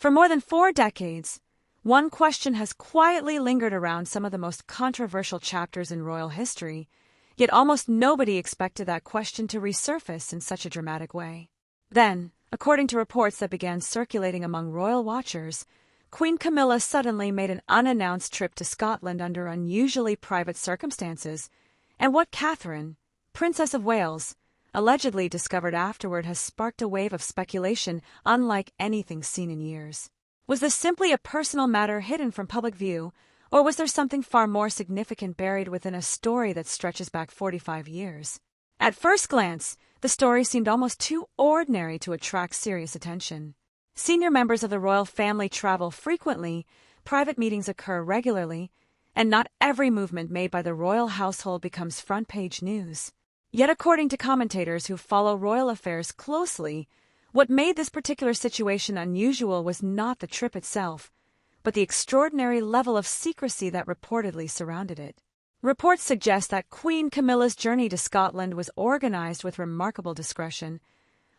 For more than 4 decades, one question has quietly lingered around some of the most controversial chapters in royal history, yet almost nobody expected that question to resurface in such a dramatic way. Then, according to reports that began circulating among royal watchers, Queen Camilla suddenly made an unannounced trip to Scotland under unusually private circumstances, and what Catherine, Princess of Wales, allegedly discovered afterward has sparked a wave of speculation unlike anything seen in years. Was this simply a personal matter hidden from public view, or was there something far more significant buried within a story that stretches back 45 years? At first glance, the story seemed almost too ordinary to attract serious attention. Senior members of the royal family travel frequently, private meetings occur regularly, and not every movement made by the royal household becomes front-page news. Yet according to commentators who follow royal affairs closely, what made this particular situation unusual was not the trip itself, but the extraordinary level of secrecy that reportedly surrounded it. Reports suggest that Queen Camilla's journey to Scotland was organized with remarkable discretion,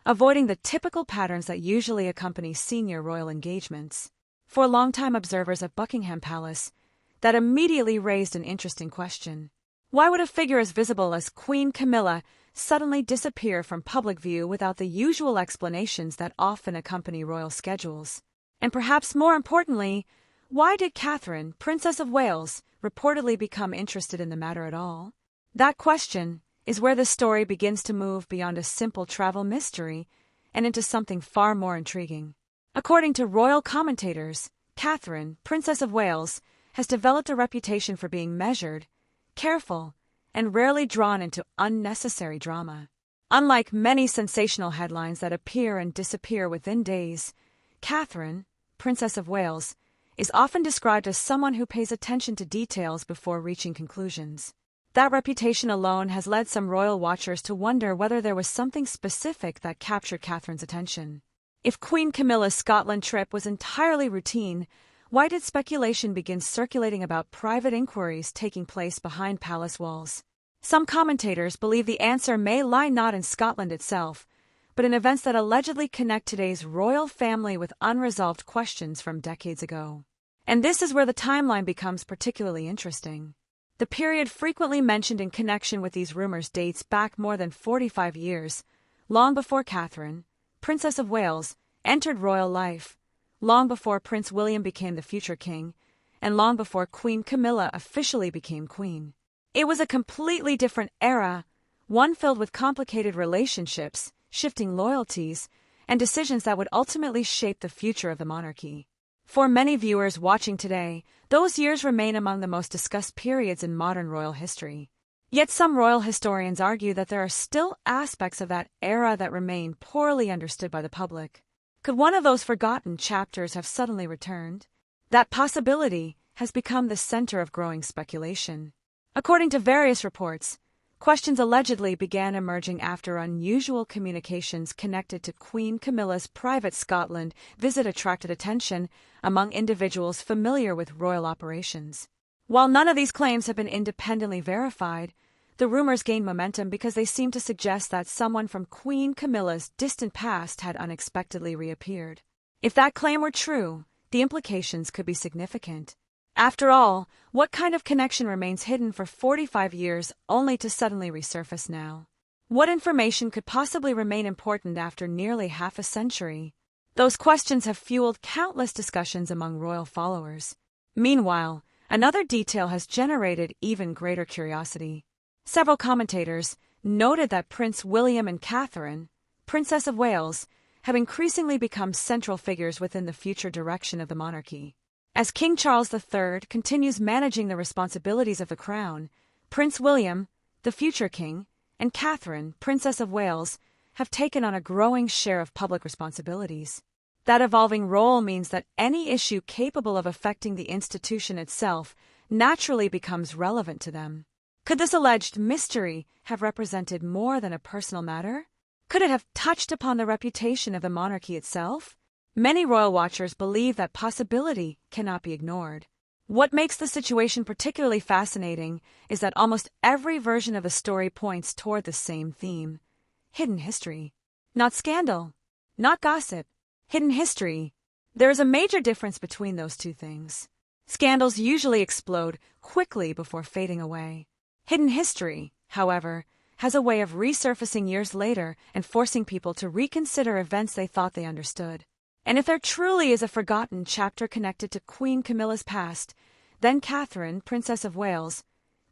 avoiding the typical patterns that usually accompany senior royal engagements. For longtime observers of Buckingham Palace, that immediately raised an interesting question. Why would a figure as visible as Queen Camilla suddenly disappear from public view without the usual explanations that often accompany royal schedules? And perhaps more importantly, why did Catherine, Princess of Wales, reportedly become interested in the matter at all? That question is where the story begins to move beyond a simple travel mystery and into something far more intriguing. According to royal commentators, Catherine, Princess of Wales, has developed a reputation for being measured, careful, and rarely drawn into unnecessary drama. Unlike many sensational headlines that appear and disappear within days, Catherine, Princess of Wales, is often described as someone who pays attention to details before reaching conclusions. That reputation alone has led some royal watchers to wonder whether there was something specific that captured Catherine's attention. If Queen Camilla's Scotland trip was entirely routine, why did speculation begin circulating about private inquiries taking place behind palace walls? Some commentators believe the answer may lie not in Scotland itself, but in events that allegedly connect today's royal family with unresolved questions from decades ago. And this is where the timeline becomes particularly interesting. The period frequently mentioned in connection with these rumors dates back more than 45 years, long before Catherine, Princess of Wales, entered royal life, long before Prince William became the future king, and long before Queen Camilla officially became queen. It was a completely different era, one filled with complicated relationships, shifting loyalties, and decisions that would ultimately shape the future of the monarchy. For many viewers watching today, those years remain among the most discussed periods in modern royal history. Yet some royal historians argue that there are still aspects of that era that remain poorly understood by the public. Could one of those forgotten chapters have suddenly returned? That possibility has become the center of growing speculation. According to various reports, questions allegedly began emerging after unusual communications connected to Queen Camilla's private Scotland visit attracted attention among individuals familiar with royal operations. While none of these claims have been independently verified, the rumors gained momentum because they seem to suggest that someone from Queen Camilla's distant past had unexpectedly reappeared. If that claim were true, the implications could be significant. After all, what kind of connection remains hidden for 45 years only to suddenly resurface now? What information could possibly remain important after nearly half a century? Those questions have fueled countless discussions among royal followers. Meanwhile, another detail has generated even greater curiosity. Several commentators noted that Prince William and Catherine, Princess of Wales, have increasingly become central figures within the future direction of the monarchy. As King Charles III continues managing the responsibilities of the crown, Prince William, the future king, and Catherine, Princess of Wales, have taken on a growing share of public responsibilities. That evolving role means that any issue capable of affecting the institution itself naturally becomes relevant to them. Could this alleged mystery have represented more than a personal matter? Could it have touched upon the reputation of the monarchy itself? Many royal watchers believe that possibility cannot be ignored. What makes the situation particularly fascinating is that almost every version of the story points toward the same theme: hidden history. Not scandal, not gossip, hidden history. There is a major difference between those two things. Scandals usually explode quickly before fading away. Hidden history, however, has a way of resurfacing years later and forcing people to reconsider events they thought they understood. And if there truly is a forgotten chapter connected to Queen Camilla's past, then Catherine, Princess of Wales,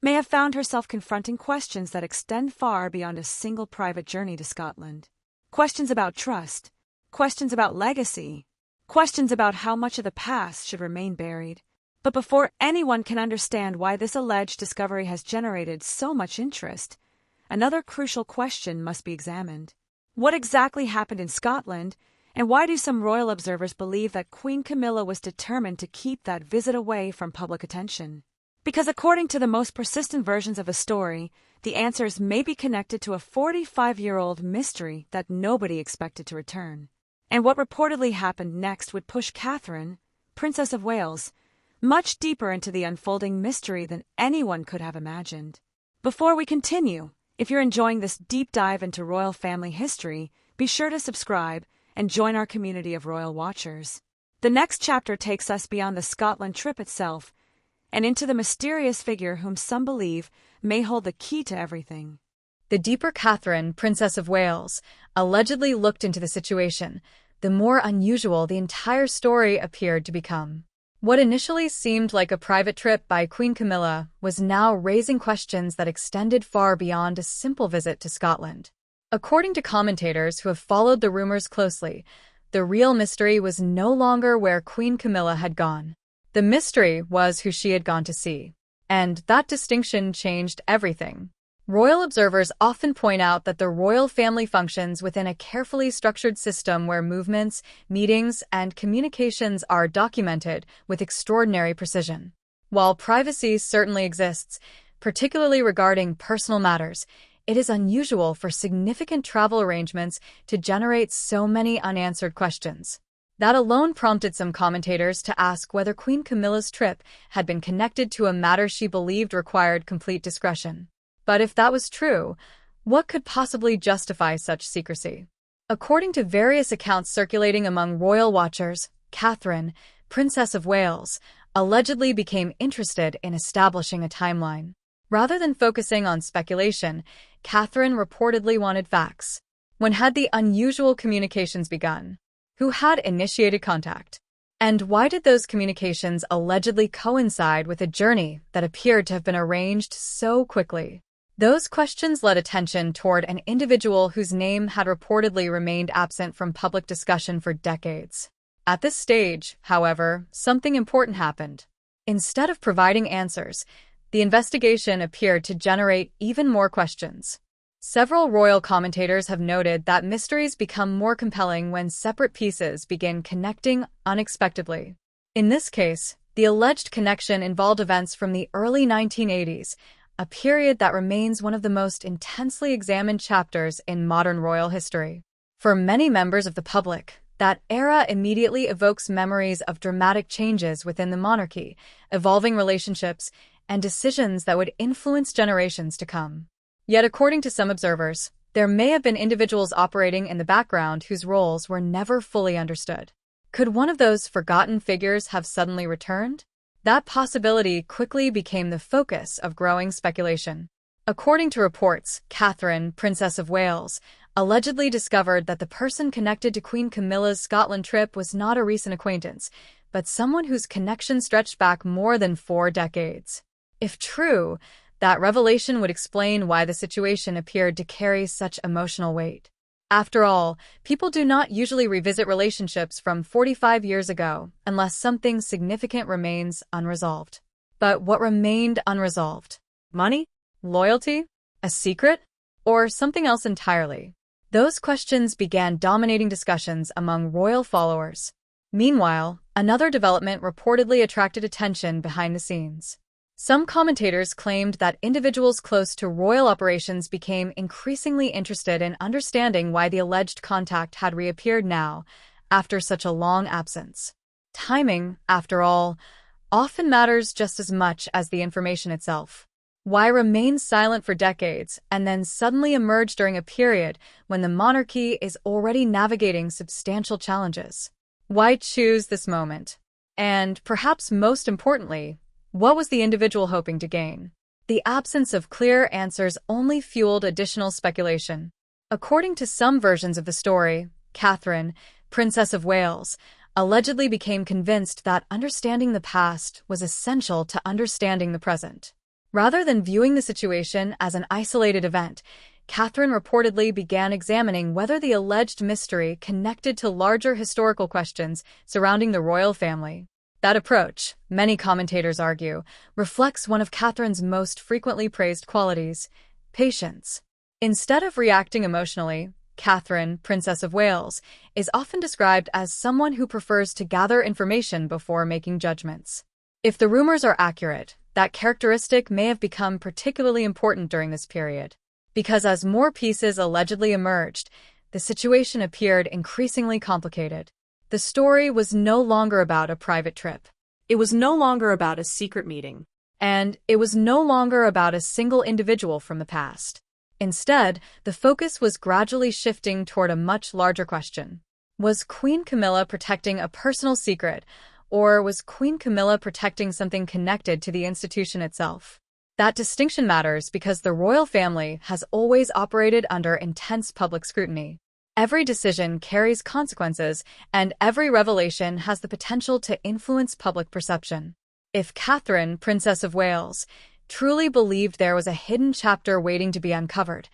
may have found herself confronting questions that extend far beyond a single private journey to Scotland. Questions about trust, questions about legacy, questions about how much of the past should remain buried. But before anyone can understand why this alleged discovery has generated so much interest, another crucial question must be examined. What exactly happened in Scotland, and why do some royal observers believe that Queen Camilla was determined to keep that visit away from public attention? Because according to the most persistent versions of the story, the answers may be connected to a 45-year-old mystery that nobody expected to return. And what reportedly happened next would push Catherine, Princess of Wales, much deeper into the unfolding mystery than anyone could have imagined. Before we continue, if you're enjoying this deep dive into royal family history, be sure to subscribe and join our community of royal watchers. The next chapter takes us beyond the Scotland trip itself and into the mysterious figure whom some believe may hold the key to everything. The deeper Catherine, Princess of Wales, allegedly looked into the situation, the more unusual the entire story appeared to become. What initially seemed like a private trip by Queen Camilla was now raising questions that extended far beyond a simple visit to Scotland. According to commentators who have followed the rumors closely, the real mystery was no longer where Queen Camilla had gone. The mystery was who she had gone to see. And that distinction changed everything. Royal observers often point out that the royal family functions within a carefully structured system where movements, meetings, and communications are documented with extraordinary precision. While privacy certainly exists, particularly regarding personal matters, it is unusual for significant travel arrangements to generate so many unanswered questions. That alone prompted some commentators to ask whether Queen Camilla's trip had been connected to a matter she believed required complete discretion. But if that was true, what could possibly justify such secrecy? According to various accounts circulating among royal watchers, Catherine, Princess of Wales, allegedly became interested in establishing a timeline. Rather than focusing on speculation, Catherine reportedly wanted facts. When had the unusual communications begun? Who had initiated contact? And why did those communications allegedly coincide with a journey that appeared to have been arranged so quickly? Those questions led attention toward an individual whose name had reportedly remained absent from public discussion for decades. At this stage, however, something important happened. Instead of providing answers, the investigation appeared to generate even more questions. Several royal commentators have noted that mysteries become more compelling when separate pieces begin connecting unexpectedly. In this case, the alleged connection involved events from the early 1980s, a period that remains one of the most intensely examined chapters in modern royal history. For many members of the public, that era immediately evokes memories of dramatic changes within the monarchy, evolving relationships, and decisions that would influence generations to come. Yet according to some observers, there may have been individuals operating in the background whose roles were never fully understood. Could one of those forgotten figures have suddenly returned? That possibility quickly became the focus of growing speculation. According to reports, Catherine, Princess of Wales, allegedly discovered that the person connected to Queen Camilla's Scotland trip was not a recent acquaintance, but someone whose connection stretched back more than 4 decades. If true, that revelation would explain why the situation appeared to carry such emotional weight. After all, people do not usually revisit relationships from 45 years ago unless something significant remains unresolved. But what remained unresolved? Money? Loyalty? A secret? Or something else entirely? Those questions began dominating discussions among royal followers. Meanwhile, another development reportedly attracted attention behind the scenes. Some commentators claimed that individuals close to royal operations became increasingly interested in understanding why the alleged contact had reappeared now, after such a long absence. Timing, after all, often matters just as much as the information itself. Why remain silent for decades and then suddenly emerge during a period when the monarchy is already navigating substantial challenges? Why choose this moment? And perhaps most importantly, what was the individual hoping to gain? The absence of clear answers only fueled additional speculation. According to some versions of the story, Catherine, Princess of Wales, allegedly became convinced that understanding the past was essential to understanding the present. Rather than viewing the situation as an isolated event, Catherine reportedly began examining whether the alleged mystery connected to larger historical questions surrounding the royal family. That approach, many commentators argue, reflects one of Catherine's most frequently praised qualities: patience. Instead of reacting emotionally, Catherine, Princess of Wales, is often described as someone who prefers to gather information before making judgments. If the rumors are accurate, that characteristic may have become particularly important during this period, because as more pieces allegedly emerged, the situation appeared increasingly complicated. The story was no longer about a private trip. It was no longer about a secret meeting. And it was no longer about a single individual from the past. Instead, the focus was gradually shifting toward a much larger question. Was Queen Camilla protecting a personal secret, or was Queen Camilla protecting something connected to the institution itself? That distinction matters because the royal family has always operated under intense public scrutiny. Every decision carries consequences, and every revelation has the potential to influence public perception. If Catherine, Princess of Wales, truly believed there was a hidden chapter waiting to be uncovered,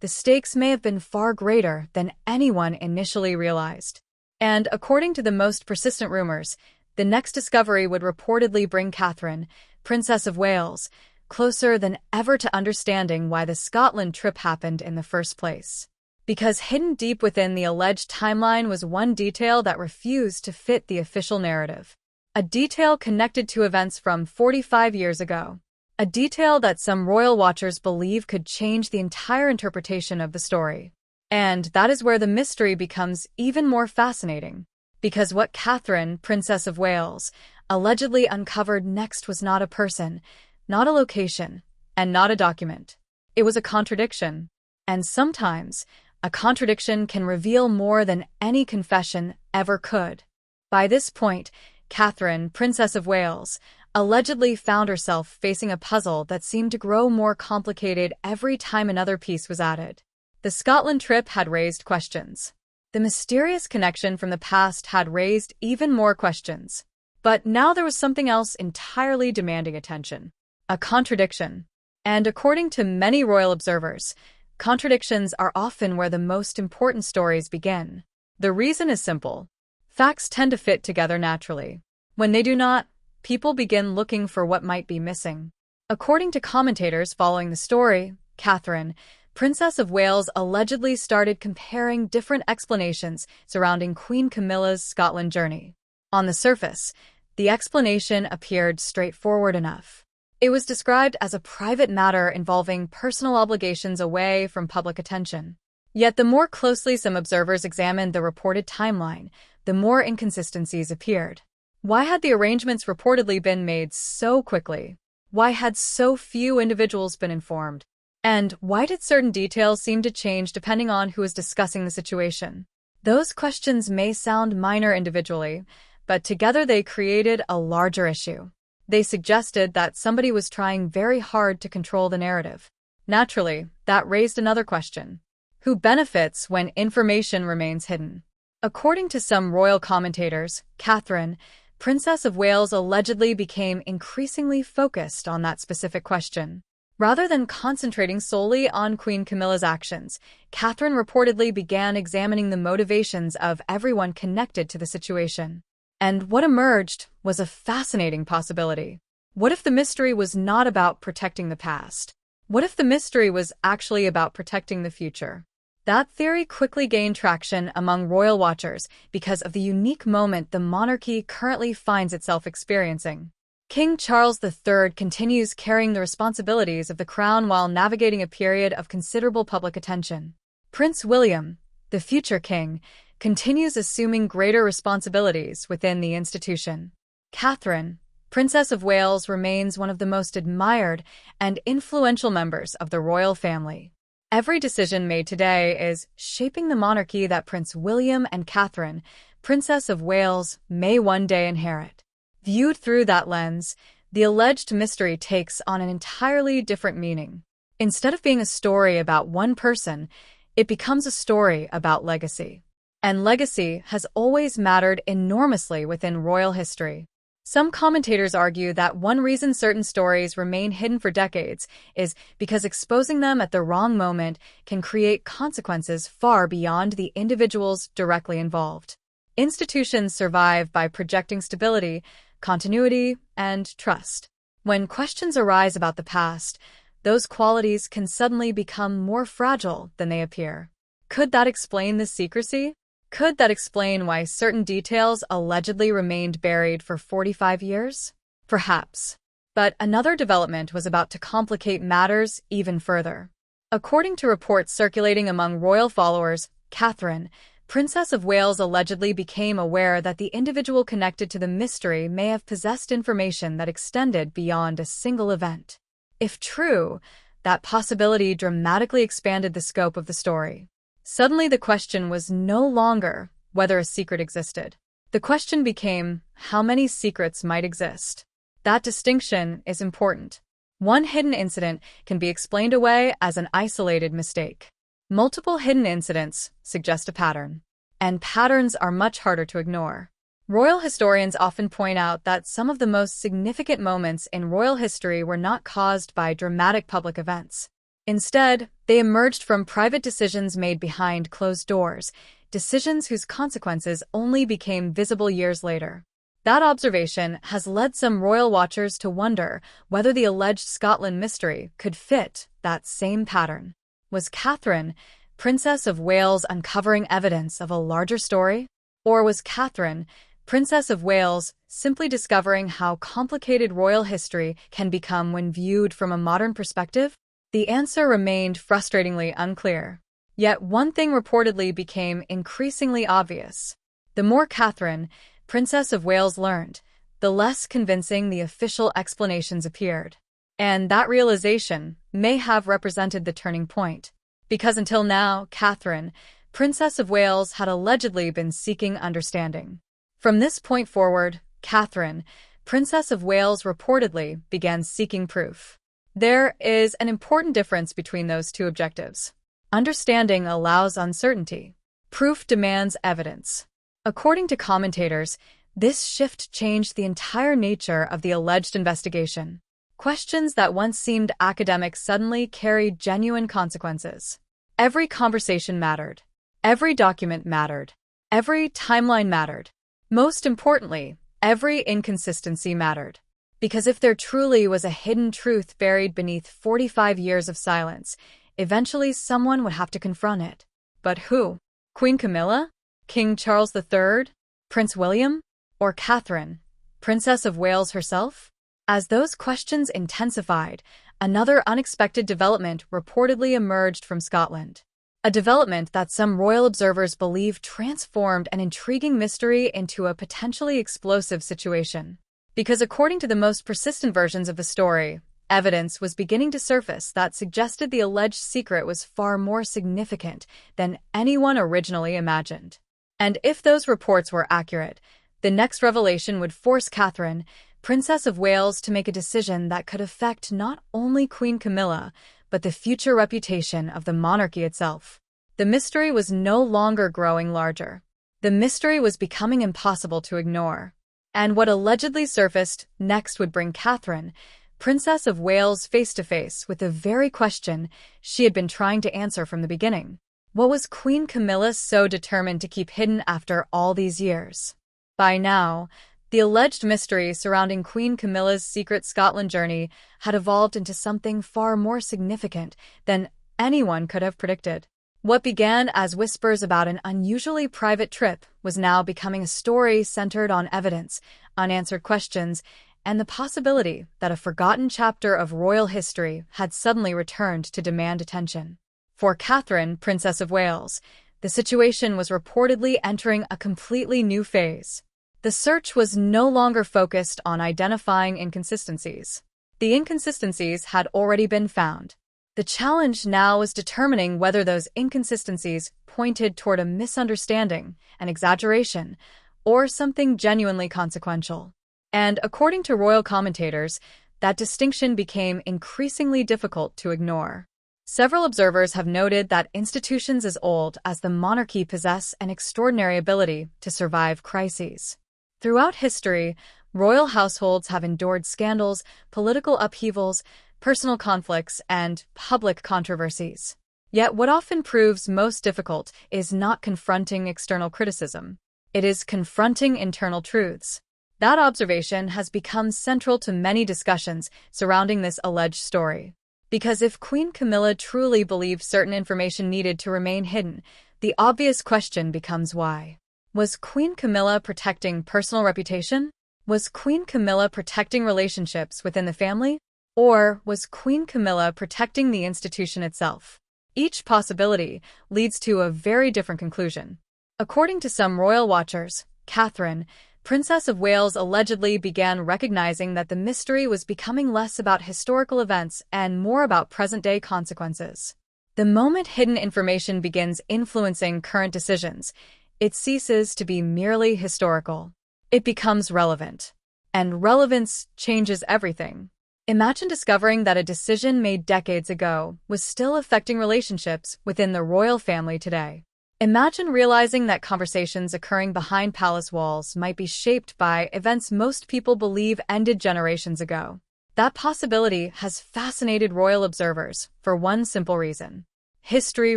the stakes may have been far greater than anyone initially realized. And according to the most persistent rumors, the next discovery would reportedly bring Catherine, Princess of Wales, closer than ever to understanding why the Scotland trip happened in the first place. Because hidden deep within the alleged timeline was one detail that refused to fit the official narrative. A detail connected to events from 45 years ago. A detail that some royal watchers believe could change the entire interpretation of the story. And that is where the mystery becomes even more fascinating. Because what Catherine, Princess of Wales, allegedly uncovered next was not a person, not a location, and not a document. It was a contradiction. And sometimes, a contradiction can reveal more than any confession ever could. By this point, Catherine, Princess of Wales, allegedly found herself facing a puzzle that seemed to grow more complicated every time another piece was added. The Scotland trip had raised questions. The mysterious connection from the past had raised even more questions. But now there was something else entirely demanding attention. A contradiction. And according to many royal observers, contradictions are often where the most important stories begin. The reason is simple. Facts tend to fit together naturally. When they do not, people begin looking for what might be missing. According to commentators following the story, Catherine, Princess of Wales, allegedly started comparing different explanations surrounding Queen Camilla's Scotland journey. On the surface, the explanation appeared straightforward enough. It was described as a private matter involving personal obligations away from public attention. Yet the more closely some observers examined the reported timeline, the more inconsistencies appeared. Why had the arrangements reportedly been made so quickly? Why had so few individuals been informed? And why did certain details seem to change depending on who was discussing the situation? Those questions may sound minor individually, but together they created a larger issue. They suggested that somebody was trying very hard to control the narrative. Naturally, that raised another question. Who benefits when information remains hidden? According to some royal commentators, Catherine, Princess of Wales, allegedly became increasingly focused on that specific question. Rather than concentrating solely on Queen Camilla's actions, Catherine reportedly began examining the motivations of everyone connected to the situation. And what emerged was a fascinating possibility. What if the mystery was not about protecting the past? What if the mystery was actually about protecting the future? That theory quickly gained traction among royal watchers because of the unique moment the monarchy currently finds itself experiencing. King Charles III continues carrying the responsibilities of the crown while navigating a period of considerable public attention. Prince William, the future king, continues assuming greater responsibilities within the institution. Catherine, Princess of Wales, remains one of the most admired and influential members of the royal family. Every decision made today is shaping the monarchy that Prince William and Catherine, Princess of Wales may one day inherit. Viewed through that lens, the alleged mystery takes on an entirely different meaning. Instead of being a story about one person, it becomes a story about legacy. And legacy has always mattered enormously within royal history. Some commentators argue that one reason certain stories remain hidden for decades is because exposing them at the wrong moment can create consequences far beyond the individuals directly involved. Institutions survive by projecting stability, continuity, and trust. When questions arise about the past, those qualities can suddenly become more fragile than they appear. Could that explain the secrecy? Could that explain why certain details allegedly remained buried for 45 years? Perhaps. But another development was about to complicate matters even further. According to reports circulating among royal followers, Catherine, Princess of Wales, allegedly became aware that the individual connected to the mystery may have possessed information that extended beyond a single event. If true, that possibility dramatically expanded the scope of the story. Suddenly, the question was no longer whether a secret existed. The question became how many secrets might exist. That distinction is important. One hidden incident can be explained away as an isolated mistake. Multiple hidden incidents suggest a pattern, and patterns are much harder to ignore. Royal historians often point out that some of the most significant moments in royal history were not caused by dramatic public events. Instead, they emerged from private decisions made behind closed doors, decisions whose consequences only became visible years later. That observation has led some royal watchers to wonder whether the alleged Scotland mystery could fit that same pattern. Was Catherine, Princess of Wales, uncovering evidence of a larger story? Or was Catherine, Princess of Wales, simply discovering how complicated royal history can become when viewed from a modern perspective? The answer remained frustratingly unclear. Yet one thing reportedly became increasingly obvious. The more Catherine, Princess of Wales, learned, the less convincing the official explanations appeared. And that realization may have represented the turning point. Because until now, Catherine, Princess of Wales, had allegedly been seeking understanding. From this point forward, Catherine, Princess of Wales, reportedly began seeking proof. There is an important difference between those two objectives. Understanding allows uncertainty. Proof demands evidence. According to commentators, this shift changed the entire nature of the alleged investigation. Questions that once seemed academic suddenly carried genuine consequences. Every conversation mattered. Every document mattered. Every timeline mattered. Most importantly, every inconsistency mattered. Because if there truly was a hidden truth buried beneath 45 years of silence, eventually someone would have to confront it. But who? Queen Camilla? King Charles III? Prince William? Or Catherine, Princess of Wales herself? As those questions intensified, another unexpected development reportedly emerged from Scotland. A development that some royal observers believe transformed an intriguing mystery into a potentially explosive situation. Because according to the most persistent versions of the story, evidence was beginning to surface that suggested the alleged secret was far more significant than anyone originally imagined. And if those reports were accurate, the next revelation would force Catherine, Princess of Wales, to make a decision that could affect not only Queen Camilla, but the future reputation of the monarchy itself. The mystery was no longer growing larger. The mystery was becoming impossible to ignore. And what allegedly surfaced next would bring Catherine, Princess of Wales, face to face with the very question she had been trying to answer from the beginning. What was Queen Camilla so determined to keep hidden after all these years? By now, the alleged mystery surrounding Queen Camilla's secret Scotland journey had evolved into something far more significant than anyone could have predicted. What began as whispers about an unusually private trip was now becoming a story centered on evidence, unanswered questions, and the possibility that a forgotten chapter of royal history had suddenly returned to demand attention. For Catherine, Princess of Wales, the situation was reportedly entering a completely new phase. The search was no longer focused on identifying inconsistencies. The inconsistencies had already been found. The challenge now was determining whether those inconsistencies pointed toward a misunderstanding, an exaggeration, or something genuinely consequential. And according to royal commentators, that distinction became increasingly difficult to ignore. Several observers have noted that institutions as old as the monarchy possess an extraordinary ability to survive crises. Throughout history, royal households have endured scandals, political upheavals, personal conflicts, and public controversies. Yet what often proves most difficult is not confronting external criticism. It is confronting internal truths. That observation has become central to many discussions surrounding this alleged story. Because if Queen Camilla truly believed certain information needed to remain hidden, the obvious question becomes why. Was Queen Camilla protecting personal reputation? Was Queen Camilla protecting relationships within the family? Or was Queen Camilla protecting the institution itself? Each possibility leads to a very different conclusion. According to some royal watchers, Catherine, Princess of Wales, allegedly began recognizing that the mystery was becoming less about historical events and more about present-day consequences. The moment hidden information begins influencing current decisions, it ceases to be merely historical. It becomes relevant. And relevance changes everything. Imagine discovering that a decision made decades ago was still affecting relationships within the royal family today. Imagine realizing that conversations occurring behind palace walls might be shaped by events most people believe ended generations ago. That possibility has fascinated royal observers for one simple reason. History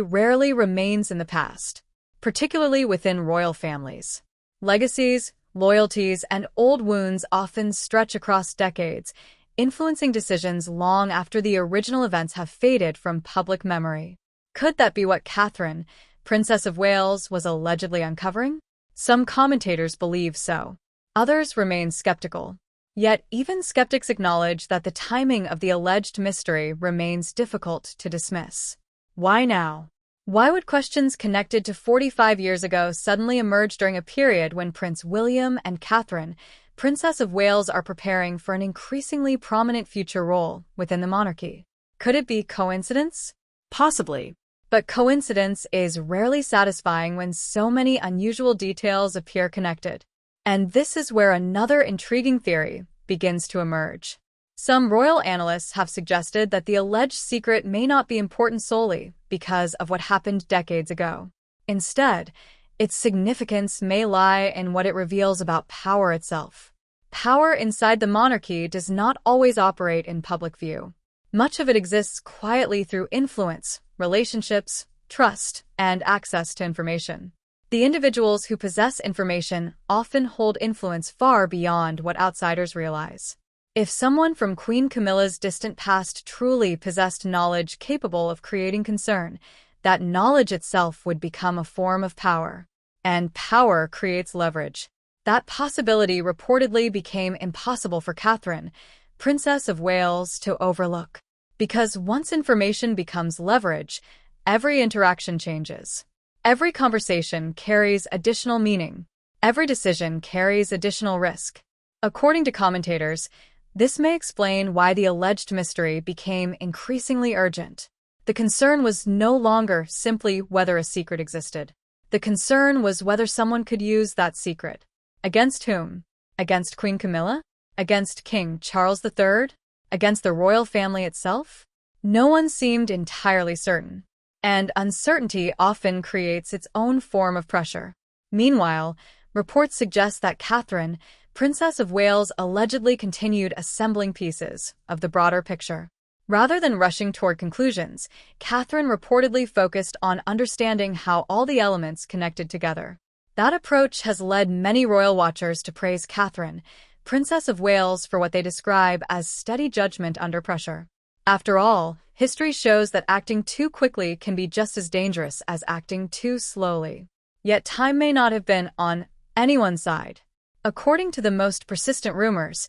rarely remains in the past, particularly within royal families. Legacies, loyalties, and old wounds often stretch across decades, influencing decisions long after the original events have faded from public memory. Could that be what Catherine, Princess of Wales, was allegedly uncovering? Some commentators believe so. Others remain skeptical. Yet even skeptics acknowledge that the timing of the alleged mystery remains difficult to dismiss. Why now? Why would questions connected to 45 years ago suddenly emerge during a period when Prince William and Catherine, Princess of Wales, are preparing for an increasingly prominent future role within the monarchy? Could it be coincidence? Possibly. But coincidence is rarely satisfying when so many unusual details appear connected. And this is where another intriguing theory begins to emerge. Some royal analysts have suggested that the alleged secret may not be important solely because of what happened decades ago. Instead, its significance may lie in what it reveals about power itself. Power inside the monarchy does not always operate in public view. Much of it exists quietly through influence, relationships, trust, and access to information. The individuals who possess information often hold influence far beyond what outsiders realize. If someone from Queen Camilla's distant past truly possessed knowledge capable of creating concern, that knowledge itself would become a form of power. And power creates leverage. That possibility reportedly became impossible for Catherine, Princess of Wales, to overlook. Because once information becomes leverage, every interaction changes. Every conversation carries additional meaning. Every decision carries additional risk. According to commentators, this may explain why the alleged mystery became increasingly urgent. The concern was no longer simply whether a secret existed. The concern was whether someone could use that secret. Against whom? Against Queen Camilla? Against King Charles III? Against the royal family itself? No one seemed entirely certain. And uncertainty often creates its own form of pressure. Meanwhile, reports suggest that Catherine, Princess of Wales, allegedly continued assembling pieces of the broader picture. Rather than rushing toward conclusions, Catherine reportedly focused on understanding how all the elements connected together. That approach has led many royal watchers to praise Catherine, Princess of Wales, for what they describe as steady judgment under pressure. After all, history shows that acting too quickly can be just as dangerous as acting too slowly. Yet time may not have been on anyone's side. According to the most persistent rumors,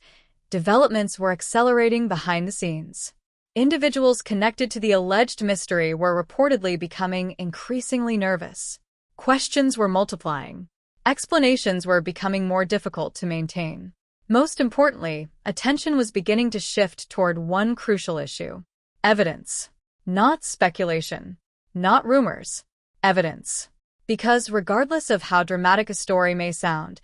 developments were accelerating behind the scenes. Individuals connected to the alleged mystery were reportedly becoming increasingly nervous. Questions were multiplying. Explanations were becoming more difficult to maintain. Most importantly, attention was beginning to shift toward one crucial issue: evidence. Not speculation. Not rumors. Evidence. Because regardless of how dramatic a story may sound,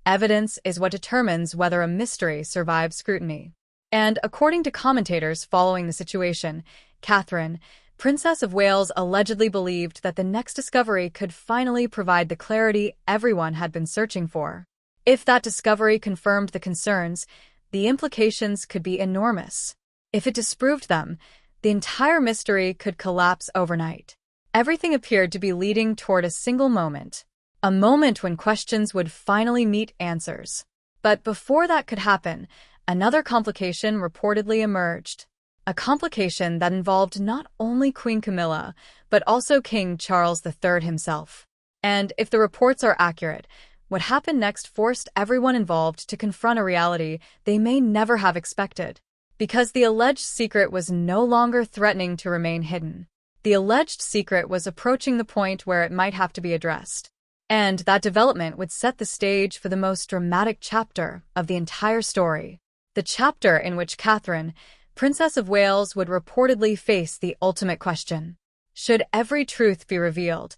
evidence is what determines whether a mystery survives scrutiny. And according to commentators following the situation, Catherine, Princess of Wales, allegedly believed that the next discovery could finally provide the clarity everyone had been searching for. If that discovery confirmed the concerns, the implications could be enormous. If it disproved them, the entire mystery could collapse overnight. Everything appeared to be leading toward a single moment, a moment when questions would finally meet answers. But before that could happen, another complication reportedly emerged. A complication that involved not only Queen Camilla, but also King Charles III himself. And if the reports are accurate, what happened next forced everyone involved to confront a reality they may never have expected. Because the alleged secret was no longer threatening to remain hidden. The alleged secret was approaching the point where it might have to be addressed. And that development would set the stage for the most dramatic chapter of the entire story. The chapter in which Catherine, Princess of Wales, would reportedly face the ultimate question. Should every truth be revealed,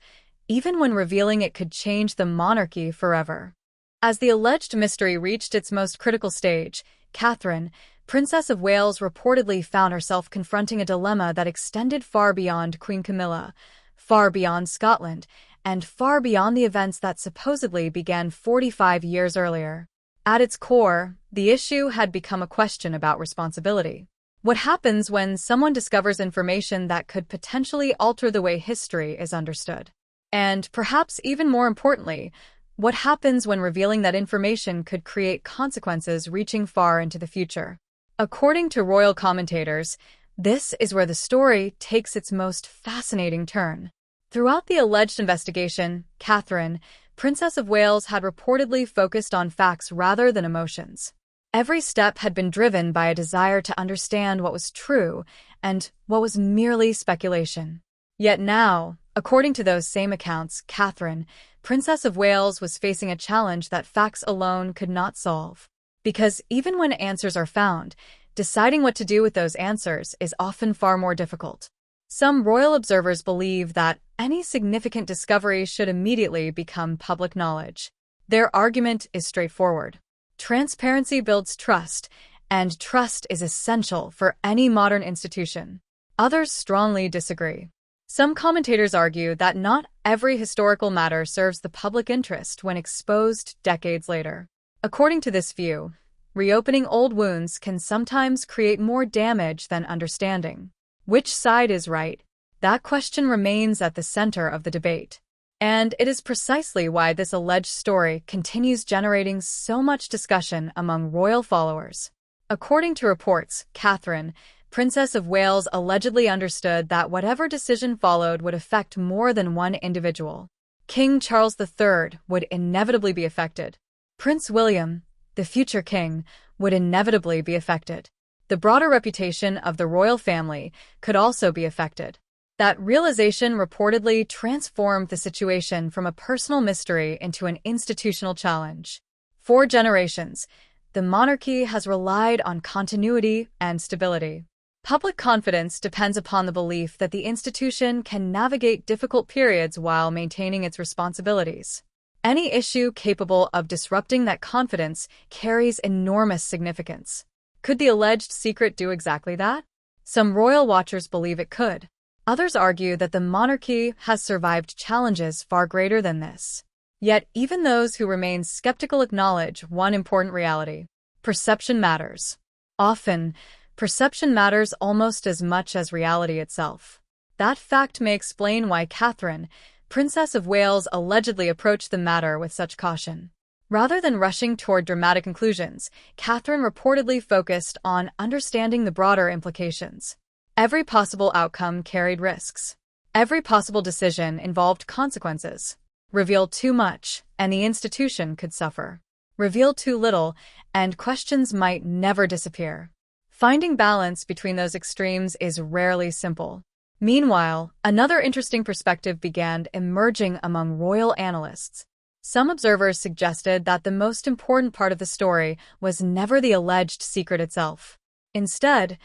even when revealing it could change the monarchy forever? As the alleged mystery reached its most critical stage, Catherine, Princess of Wales, reportedly found herself confronting a dilemma that extended far beyond Queen Camilla, far beyond Scotland, and far beyond the events that supposedly began 45 years earlier. At its core, the issue had become a question about responsibility. What happens when someone discovers information that could potentially alter the way history is understood? And perhaps even more importantly, what happens when revealing that information could create consequences reaching far into the future? According to royal commentators, this is where the story takes its most fascinating turn. Throughout the alleged investigation, Catherine, Princess of Wales, had reportedly focused on facts rather than emotions. Every step had been driven by a desire to understand what was true and what was merely speculation. Yet now, according to those same accounts, Catherine, Princess of Wales, was facing a challenge that facts alone could not solve. Because even when answers are found, deciding what to do with those answers is often far more difficult. Some royal observers believe that any significant discovery should immediately become public knowledge. Their argument is straightforward. Transparency builds trust, and trust is essential for any modern institution. Others strongly disagree. Some commentators argue that not every historical matter serves the public interest when exposed decades later. According to this view, reopening old wounds can sometimes create more damage than understanding. Which side is right? That question remains at the center of the debate. And it is precisely why this alleged story continues generating so much discussion among royal followers. According to reports, Catherine, Princess of Wales, allegedly understood that whatever decision followed would affect more than one individual. King Charles III would inevitably be affected. Prince William, the future king, would inevitably be affected. The broader reputation of the royal family could also be affected. That realization reportedly transformed the situation from a personal mystery into an institutional challenge. For generations, the monarchy has relied on continuity and stability. Public confidence depends upon the belief that the institution can navigate difficult periods while maintaining its responsibilities. Any issue capable of disrupting that confidence carries enormous significance. Could the alleged secret do exactly that? Some royal watchers believe it could. Others argue that the monarchy has survived challenges far greater than this. Yet even those who remain skeptical acknowledge one important reality. Perception matters. Often, perception matters almost as much as reality itself. That fact may explain why Catherine, Princess of Wales, allegedly approached the matter with such caution. Rather than rushing toward dramatic conclusions, Catherine reportedly focused on understanding the broader implications. Every possible outcome carried risks. Every possible decision involved consequences. Reveal too much, and the institution could suffer. Reveal too little, and questions might never disappear. Finding balance between those extremes is rarely simple. Meanwhile, another interesting perspective began emerging among royal analysts. Some observers suggested that the most important part of the story was never the alleged secret itself. Instead,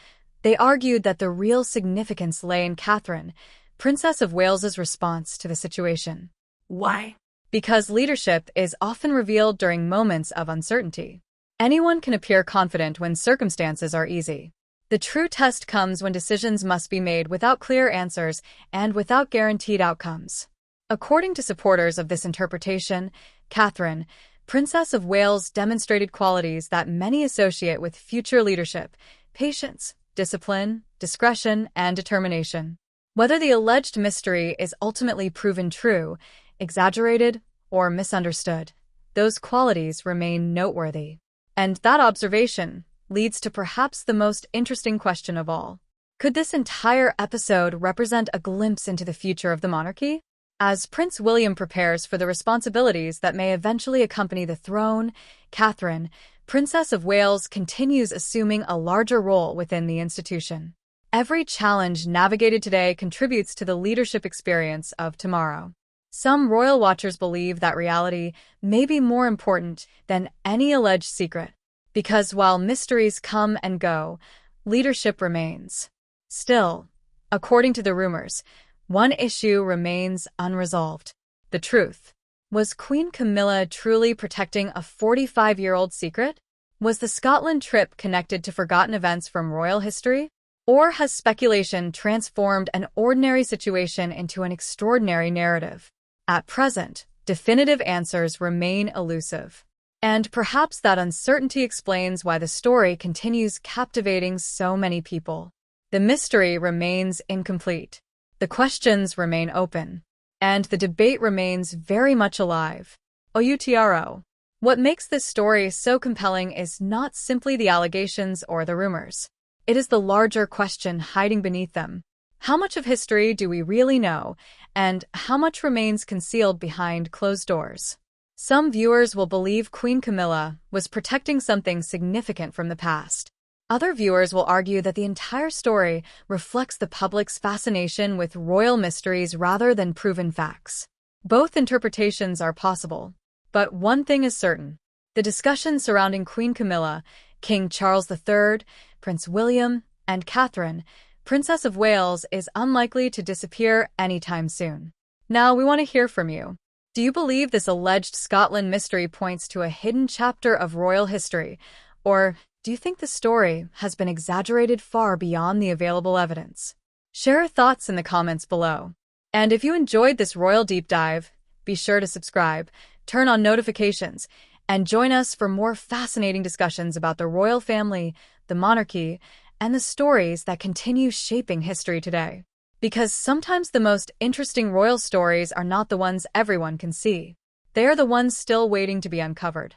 They argued that the real significance lay in Catherine, Princess of Wales's response to the situation. Why? Because leadership is often revealed during moments of uncertainty. Anyone can appear confident when circumstances are easy. The true test comes when decisions must be made without clear answers and without guaranteed outcomes. According to supporters of this interpretation, Catherine, Princess of Wales, demonstrated qualities that many associate with future leadership: patience, discipline, discretion, and determination. Whether the alleged mystery is ultimately proven true, exaggerated, or misunderstood, those qualities remain noteworthy. And that observation leads to perhaps the most interesting question of all. Could this entire episode represent a glimpse into the future of the monarchy? As Prince William prepares for the responsibilities that may eventually accompany the throne, Catherine, Princess of Wales, continues assuming a larger role within the institution. Every challenge navigated today contributes to the leadership experience of tomorrow. Some royal watchers believe that reality may be more important than any alleged secret, because while mysteries come and go, leadership remains. Still, according to the rumors, one issue remains unresolved: the truth. Was Queen Camilla truly protecting a 45-year-old secret? Was the Scotland trip connected to forgotten events from royal history? Or has speculation transformed an ordinary situation into an extraordinary narrative? At present, definitive answers remain elusive. And perhaps that uncertainty explains why the story continues captivating so many people. The mystery remains incomplete. The questions remain open. And the debate remains very much alive. OUTRO. What makes this story so compelling is not simply the allegations or the rumors. It is the larger question hiding beneath them. How much of history do we really know, and how much remains concealed behind closed doors? Some viewers will believe Queen Camilla was protecting something significant from the past. Other viewers will argue that the entire story reflects the public's fascination with royal mysteries rather than proven facts. Both interpretations are possible. But one thing is certain: the discussion surrounding Queen Camilla, King Charles III, Prince William, and Catherine, Princess of Wales, is unlikely to disappear anytime soon. Now, we want to hear from you. Do you believe this alleged Scotland mystery points to a hidden chapter of royal history, or do you think the story has been exaggerated far beyond the available evidence? Share your thoughts in the comments below. And if you enjoyed this royal deep dive, be sure to subscribe, turn on notifications, and join us for more fascinating discussions about the royal family, the monarchy, and the stories that continue shaping history today. Because sometimes the most interesting royal stories are not the ones everyone can see. They are the ones still waiting to be uncovered.